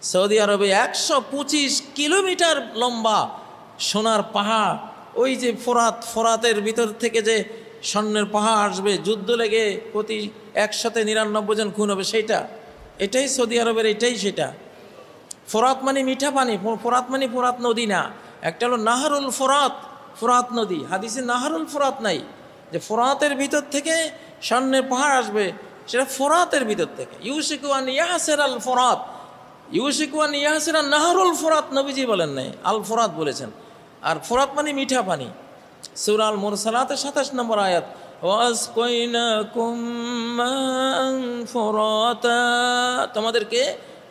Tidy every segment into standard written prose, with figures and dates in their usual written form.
Saudi আরবে 125 kilometre লম্বা সোনার পাহাড়, ওই যে ফোরাতের ভিতর থেকে যে স্বর্ণের পাহাড় আসবে, যুদ্ধ লেগে প্রতি 199 জন খুন হবে, এটাই সৌদি আরবের, এটাই সেটা। ফোরাত মানে মিঠা পানি, ফোরাত মানে ফোরাত নদী না, একটা হলো নাহারুল ফোরাত, ফোরাত নদী। হাদিসে নাহারুল ফোরাত নাই, যে ফোরাতের ভিতর থেকে স্বর্ণের পাহাড় আসবে, সেটা ফোরাতের ভিতর থেকে। ইউশিকুয়ান ইয়াসের আল ফোরাত, ইউশিকুয়ান ইয়াসের আল নাহারুল ফোরাত নবীজি বলেন নাই, আল ফোরাত বলেছেন। আর ফোরাত মানে মিঠা পানি। সূরা আল মুরসালাতের 27 নম্বর আয়াত, ওয়াসকাইনাকুম মান ফুরাতা, তোমাদেরকে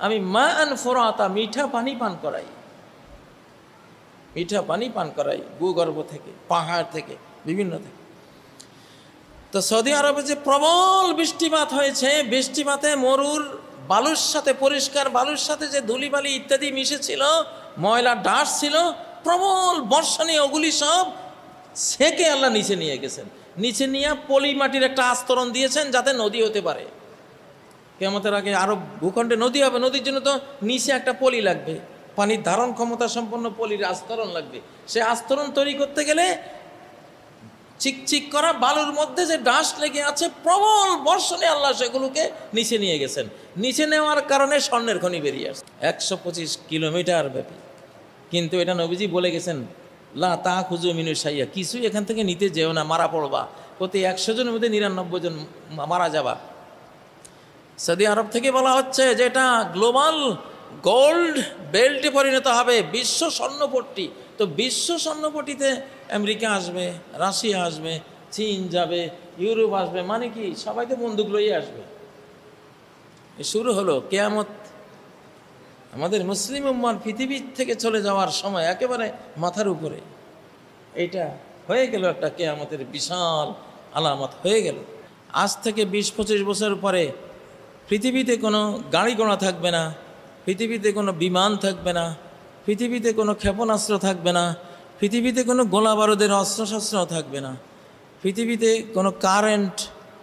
আমি মান ফুরাতা, মিঠা পানি পান করাই, মিঠা পানি পান করাই, ভূগর্ভ থেকে, পাহাড় থেকে, বিভিন্ন থেকে। তো সৌদি আরবে যে প্রবল বৃষ্টিপাত হয়েছে, বৃষ্টিপাতে মরুর বালুর সাথে, পরিষ্কার বালুর সাথে যে ধুলিবালি ইত্যাদি মিশেছিল, ময়লা ডাস ছিল, প্রবল বর্ষা নিয়ে ওগুলি সব সেকে আল্লাহ নিচে নিয়ে গেছেন। নিচে নিয়ে পলি মাটির একটা আস্তরণ দিয়েছেন, যাতে নদী হতে পারে। কিয়ামতের আগে আরব ভূখণ্ডে নদী হবে, নদীর জন্য তো নিচে একটা পলি লাগবে, পানির ধারণ ক্ষমতা সম্পন্ন পলির আস্তরণ লাগবে। সে আস্তরণ তৈরি করতে গেলে চিকচিক করা বালুর মধ্যে যে ডাস লেগে আছে, প্রবল বর্ষণে আল্লাহ সেগুলোকে নিচে নিয়ে গেছেন। নিচে নেওয়ার কারণে স্বর্ণের খনি বেরিয়ে আসছে 125 কিলোমিটার ব্যাপী। কিন্তু এটা নবীজি বলে গেছেন, লা তা খুঁজু মিনু সাইয়া, কিছুই এখান থেকে নিতে যেও না, মারা পড়বা, প্রতি 100 জনের মধ্যে 99 জন মারা যাবা। সৌদি আরব থেকে বলা হচ্ছে যে এটা গ্লোবাল গোল্ড বেল্টে পরিণত হবে, বিশ্ব স্বর্ণপট্টি। তো বিশ্ব স্বর্ণপট্টিতে আমেরিকা আসবে, রাশিয়া আসবে, চীন যাবে, ইউরোপ আসবে, মানে কি সবাই তো বন্দুক লইয়ে আসবে। শুরু হলো কিয়ামত। আমাদের মুসলিম উম্মার পৃথিবী থেকে চলে যাওয়ার সময় একেবারে মাথার উপরে। এইটা হয়ে গেল একটা কিয়ামতের বিশাল আলামত হয়ে গেল। আজ থেকে 20-25 বছর পরে পৃথিবীতে কোনো গাড়ি ঘোড়া থাকবে না, পৃথিবীতে কোনো বিমান থাকবে না, পৃথিবীতে কোনো ক্ষেপণাস্ত্র থাকবে না, পৃথিবীতে কোনো গোলা বারুদের অস্ত্রশস্ত্র থাকবে না, পৃথিবীতে কোনো কারেন্ট,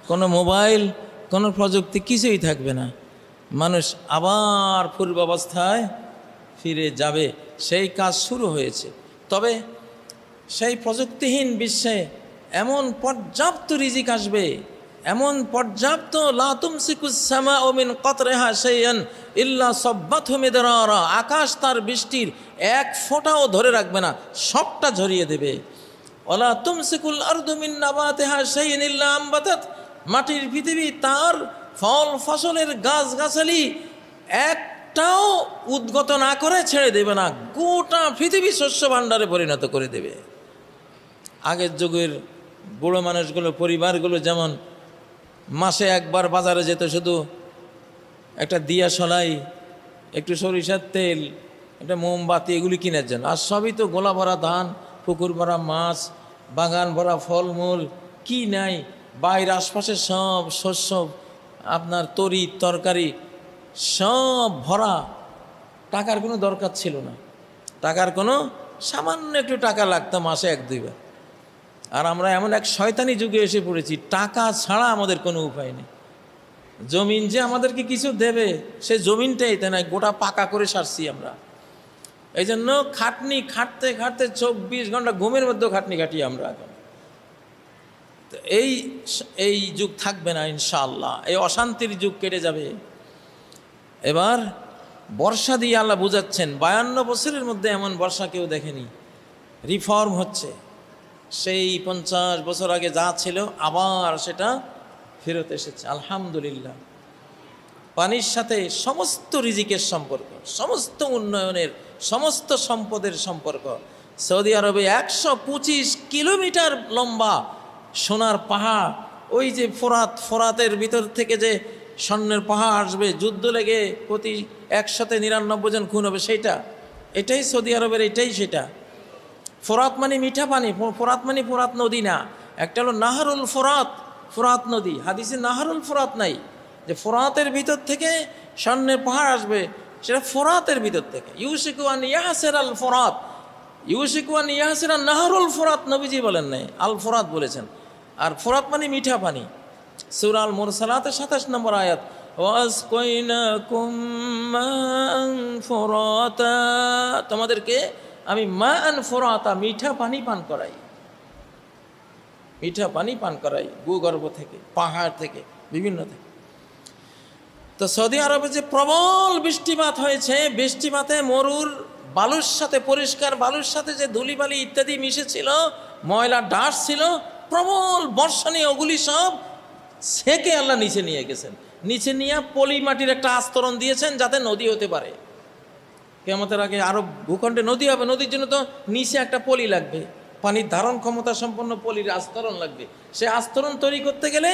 কোনো মোবাইল, কোনো প্রযুক্তি কিছুই থাকবে না। মানুষ আবার পূর্বাবস্থায় ফিরে যাবে, সেই কাজ শুরু হয়েছে। তবে সেই প্রযুক্তিহীন বিশ্বে এমন পর্যাপ্ত রিজিক আসবে, এমন পর্যাপ্ত, লা তুমসিকুস সামাউ মিন কতরিহা শাইআন ইল্লা সাব্বাতহু মিদরারা, আকাশ তার বৃষ্টির এক ফোঁটাও ধরে রাখবে না, সবটা ঝরিয়ে দেবে। ওয়ালা তুমসিকুল আরদু মিন নাবাতিহা শাইআন ইল্লা আমবাতাত, মাটির পৃথিবী তার ফল ফসলের গাছগাছালি একটাও উদ্গত না করে ছেড়ে দেবে না, গোটা পৃথিবী শস্য ভাণ্ডারে পরিণত করে দেবে। আগের যুগের বুড়ো মানুষগুলো, পরিবারগুলো যেমন মাসে একবার বাজারে যেত, শুধু একটা দিয়া সলাই, একটু সরিষার তেল, একটা মোমবাতি, এগুলি কেনার জন্য। আর সবই তো গোলা ভরা ধান, পুকুর ভরা মাছ, বাগান ভরা ফলমূল, কি নাই, বাইরের আশপাশে সব শস্য, আপনার তরি তরকারি সব ভরা। টাকার কোনো দরকার ছিল না, টাকার কোনো, সামান্য একটু টাকা লাগতো মাসে 1-2 বার। আর আমরা এমন এক শয়তানি যুগে এসে পড়েছি, টাকা ছাড়া আমাদের কোনো উপায় নেই। জমিন যে আমাদেরকে কিছু দেবে, সে জমিনটাই তাই না, গোটা পাকা করে সারছি আমরা। এই জন্য খাটনি খাটতে খাটতে 24 ঘন্টা ঘুমের মধ্যেও খাটনি খাটি আমরা এখন। তো এই যুগ থাকবে না ইনশাআল্লাহ, এই অশান্তির যুগ কেটে যাবে। এবার বর্ষা দিয়ে আল্লাহ বুঝাচ্ছেন, 52 বছরের মধ্যে এমন বর্ষা কেউ দেখেনি। রিফর্ম হচ্ছে, সেই 50 বছর আগে যা ছিল আবার সেটা ফেরত এসেছে, আলহামদুলিল্লাহ। পানির সাথে সমস্ত রিজিকের সম্পর্ক, সমস্ত উন্নয়নের, সমস্ত সম্পদের সম্পর্ক। সৌদি আরবে 125 কিলোমিটার লম্বা সোনার পাহাড়, ওই যে ফোরাতের ভিতর থেকে যে স্বর্ণের পাহাড় আসবে, যুদ্ধ লেগে প্রতি 199 জন খুন হবে, এটাই সৌদি আরবের, এটাই সেটা। ফোরাত মানে মিঠা পানি, ফোরাত মানে ফোরাত নদী না, একটা হলো নাহারুল ফোরাত, ফোরাত নদী। হাদিসে নাহারুল ফোরাত নাই, যে ফোরাতের ভিতর থেকে স্বর্ণের পাহাড় আসবে, সেটা ফোরাতের ভিতর থেকে। ইউশিকুয়ান ইয়াসের আল ফোরাত, ইউশিকুয়ান ইয়াসের আল নাহারুল ফোরাত নবীজি বলেন নাই, আল ফোরাত বলেছেন। আর ফোরাত মানে মিঠা পানি। সূরা আল মুরসালাতের 27 নম্বর আয়াত, ওয়াসকাইনাকুম মাআন ফুরাতা, তোমাদেরকে আমি মাআন ফুরাতা মিঠা পানি পান করাই, মিঠা পানি পান করাই ভূগর্ভ থেকে, পাহাড় থেকে, বিভিন্ন থেকে। তো সৌদি আরবে যে প্রবল বৃষ্টিপাত হয়েছে, বৃষ্টিপাতে মরুর বালুর সাথে, পরিষ্কার বালুর সাথে যে ধুলিবালি ইত্যাদি মিশেছিল, ময়লা ডাস ছিল, প্রবল বর্ষণে ওগুলি সব সেকে আল্লাহ নিচে নিয়ে গেছেন। নিচে নিয়ে পলি মাটির একটা আস্তরণ দিয়েছেন যাতে নদী হতে পারে। কিয়ামতের আগে আরব ভূখণ্ডে নদী হবে, নদীর জন্য তো নিচে একটা পলি লাগবে, পানির ধারণ ক্ষমতা সম্পন্ন পলির আস্তরণ লাগবে। সে আস্তরণ তৈরি করতে গেলে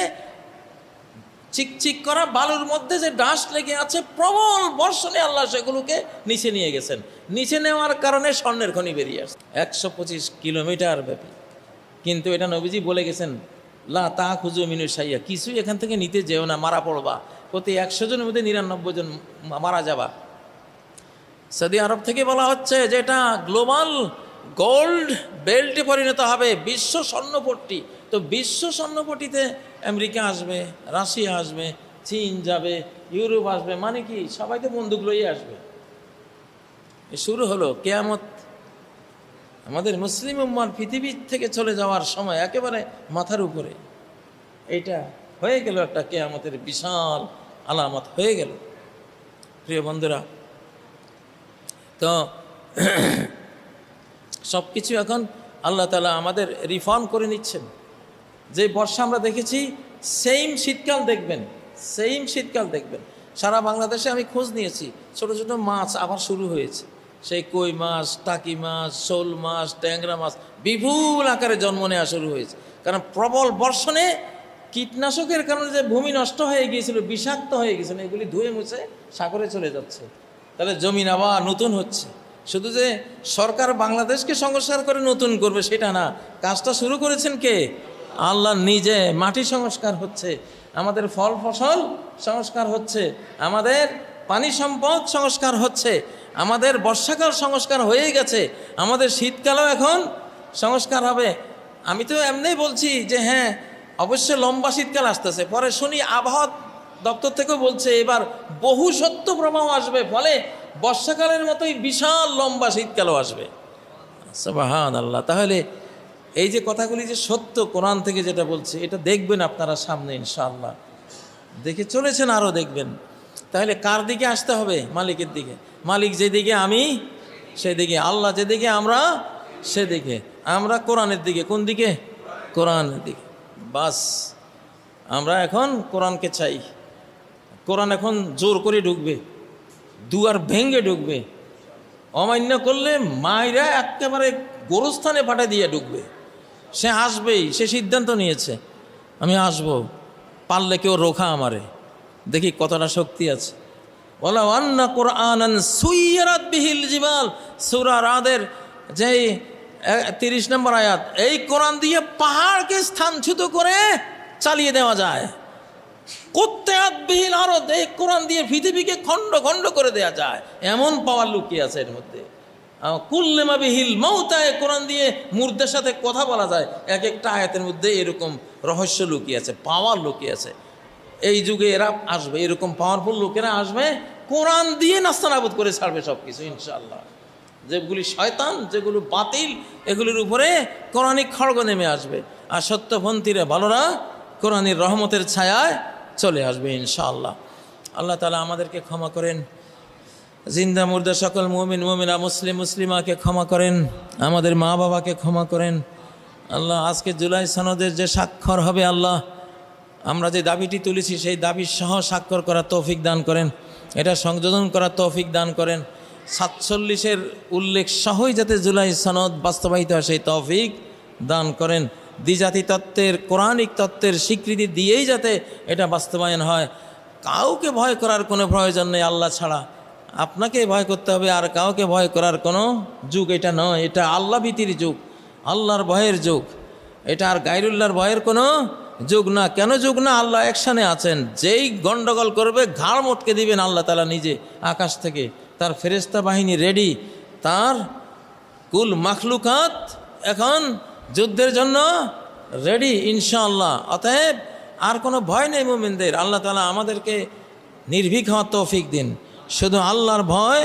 চিকচিক করা বালুর মধ্যে যে ডাস লেগে আছে, প্রবল বর্ষণে আল্লাহ সেগুলোকে নিচে নিয়ে গেছেন। নিচে নেওয়ার কারণে স্বর্ণের খনি বেরিয়ে আসছে 125 কিলোমিটার ব্যাপী। কিন্তু এটা নবীজি বলে গেছেন, লা তা খুঁজু মিনু সাইয়া, কিছুই এখান থেকে নিতে যেও না, মারা পড়বা। প্রতি 100 জনের মধ্যে 99 জন মারা যাবা। সৌদি আরব থেকে বলা হচ্ছে যে এটা গ্লোবাল গোল্ড বেল্টে পরিণত হবে, বিশ্ব স্বর্ণপট্টি। তো বিশ্ব স্বর্ণপট্টিতে আমেরিকা আসবে, রাশিয়া আসবে, চীন যাবে, ইউরোপ আসবে, মানে কি সবাই তো বন্দুক লইয়ে আসবে। শুরু হলো কিয়ামত। আমাদের মুসলিম উম্মার পৃথিবী থেকে চলে যাওয়ার সময় একেবারে মাথার উপরে। এইটা হয়ে গেল একটা কিয়ামতের বিশাল আলামত হয়ে গেল। প্রিয় বন্ধুরা, তো সব কিছু এখন আল্লাহ তাআলা আমাদের রিফর্ম করে নিচ্ছেন। যে বর্ষা আমরা দেখেছি, সেম শীতকাল দেখবেন, সেম শীতকাল দেখবেন। সারা বাংলাদেশে আমি খোঁজ নিয়েছি, ছোট ছোট মাছ আবার শুরু হয়েছে। সেই কই মাছ, টাকি মাছ, শোল মাছ, ট্যাংরা মাছ বিপুল আকারে জন্ম নেওয়া শুরু হয়েছে। কারণ প্রবল বর্ষণে কীটনাশকের কারণে যে ভূমি নষ্ট হয়ে গিয়েছিল, বিষাক্ত হয়ে গেছিল, এগুলি ধুয়ে মুছে সাগরে চলে যাচ্ছে। তাহলে জমিন আবার নতুন হচ্ছে। শুধু যে সরকার বাংলাদেশকে সংস্কার করে নতুন করবে সেটা না, কাজটা শুরু করেছেন কে? আল্লাহ নিজে। মাটি সংস্কার হচ্ছে, আমাদের ফল ফসল সংস্কার হচ্ছে, আমাদের পানি সম্পদ সংস্কার হচ্ছে, আমাদের বর্ষাকাল সংস্কার হয়ে গেছে, আমাদের শীতকালও এখন সংস্কার হবে। আমি তো এমনি বলছি যে হ্যাঁ অবশ্যই লম্বা শীতকাল আসতেছে, পরে শুনি আবহাওয়া দপ্তর থেকেও বলছে এবার বহু সত্য প্রবাহ আসবে, ফলে বর্ষাকালের মতোই বিশাল লম্বা শীতকালও আসবে। সুবহানাল্লাহ। তাহলে এই যে কথাগুলি যে সত্য, কোরআন থেকে যেটা বলছে, এটা দেখবেন আপনারা সামনে ইনশাআল্লাহ, দেখে চলেছেন, আরও দেখবেন। তাহলে কার দিকে আসতে হবে? মালিকের দিকে। মালিক যেদিকে আমি সেদিকে, আল্লাহ যেদিকে আমরা সেদিকে, আমরা কোরআনের দিকে। কোন দিকে? কোরআনের দিকে। বাস আমরা এখন কোরআনকে চাই। কোরআন এখন জোর করে ঢুকবে, দুয়ার ভেঙ্গে ঢুকবে, অমান্য করলে মায়েরা একেবারে গোরস্থানে পাঠা দিয়ে ঢুকবে। সে আসবেই, সে সিদ্ধান্ত নিয়েছে আমি আসব, পারলে কেউ রোখা আমারে, দেখি কতটা শক্তি আছে। ওয়ালা আন্না কুরআনান সুইয়ারাত বিহিল জিবাল, সূরা রাদের যেই 30 নম্বর আয়াত, এই কোরআন দিয়ে পাহাড়কে স্থানচ্যুত করে চালিয়ে দেওয়া যায়। কুত্তাত বিহিল আরদ, এই কোরআন দিয়ে পৃথিবীকে খণ্ড খণ্ড করে দেওয়া যায়, এমন পাওয়ার লুকিয়ে আছে এর মধ্যে। কুল্লেমা বিহিল মৌতা, কোরআন দিয়ে মুর্দার সাথে কথা বলা যায়। এক একটা আয়াতের মধ্যে এরকম রহস্য লুকিয়ে আছে, পাওয়ার লুকিয়ে আছে। এই যুগে এরা আসবে, এরকম পাওয়ারফুল লোকেরা আসবে, কোরআন দিয়ে নাস্তানাবুদ করে ছাড়বে সব কিছু ইনশাআল্লাহ। যেগুলি শয়তান, যেগুলো বাতিল, এগুলির উপরে কোরআনিক খড়গ নেমে আসবে। আর সত্যপন্থীরা ভালোরা কোরআনের রহমতের ছায়ায় চলে আসবে ইনশাআল্লাহ। আল্লাহ তাআলা আমাদেরকে ক্ষমা করেন, জিন্দা মুর্দা সকল মুমিন মুমিনা, মুসলিম মুসলিমাকে ক্ষমা করেন, আমাদের মা বাবাকে ক্ষমা করেন। আল্লাহ আজকে জুলাই সনদের যে স্বাক্ষর হবে, আল্লাহ আমরা যে দাবিটি তুলেছি সেই দাবির সহ স্বাক্ষর করার তৌফিক দান করেন, এটা সংযোজন করার তৌফিক দান করেন। 47-এর উল্লেখ সহই যাতে জুলাই সনদ বাস্তবায়িত হয় সেই তৌফিক দান করেন। দ্বিজাতি তত্ত্বের, কোরআনিক তত্ত্বের স্বীকৃতি দিয়েই যাতে এটা বাস্তবায়ন হয়। কাউকে ভয় করার কোনো প্রয়োজন নেই আল্লাহ ছাড়া। আপনাকে ভয় করতে হবে, আর কাউকে ভয় করার কোনো যুগ এটা নয়। এটা আল্লাহ ভীতির যুগ, আল্লাহর ভয়ের যুগ। এটা আর গায়রুল্লাহর ভয়ের কোনো যুগ না। কেন যুগ না? আল্লাহ অ্যাকশানে আছেন। যেই গন্ডগোল করবে ঘাড় মটকে দিবেন আল্লাহ তাআলা নিজে আকাশ থেকে। তার ফেরেশতা বাহিনী রেডি, তার কুল মাখলুকাত এখন যুদ্ধের জন্য রেডি ইনশাআল্লাহ। অতএব আর কোনো ভয় নেই মুমিনদের। আল্লাহ তাআলা আমাদেরকে নির্ভীক হওয়ার তৌফিক দিন, শুধু আল্লাহর ভয়,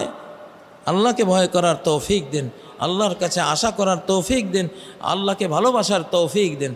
আল্লাহকে ভয় করার তৌফিক দিন, আল্লাহর কাছে আশা করার তৌফিক দিন, আল্লাহকে ভালোবাসার তৌফিক দিন।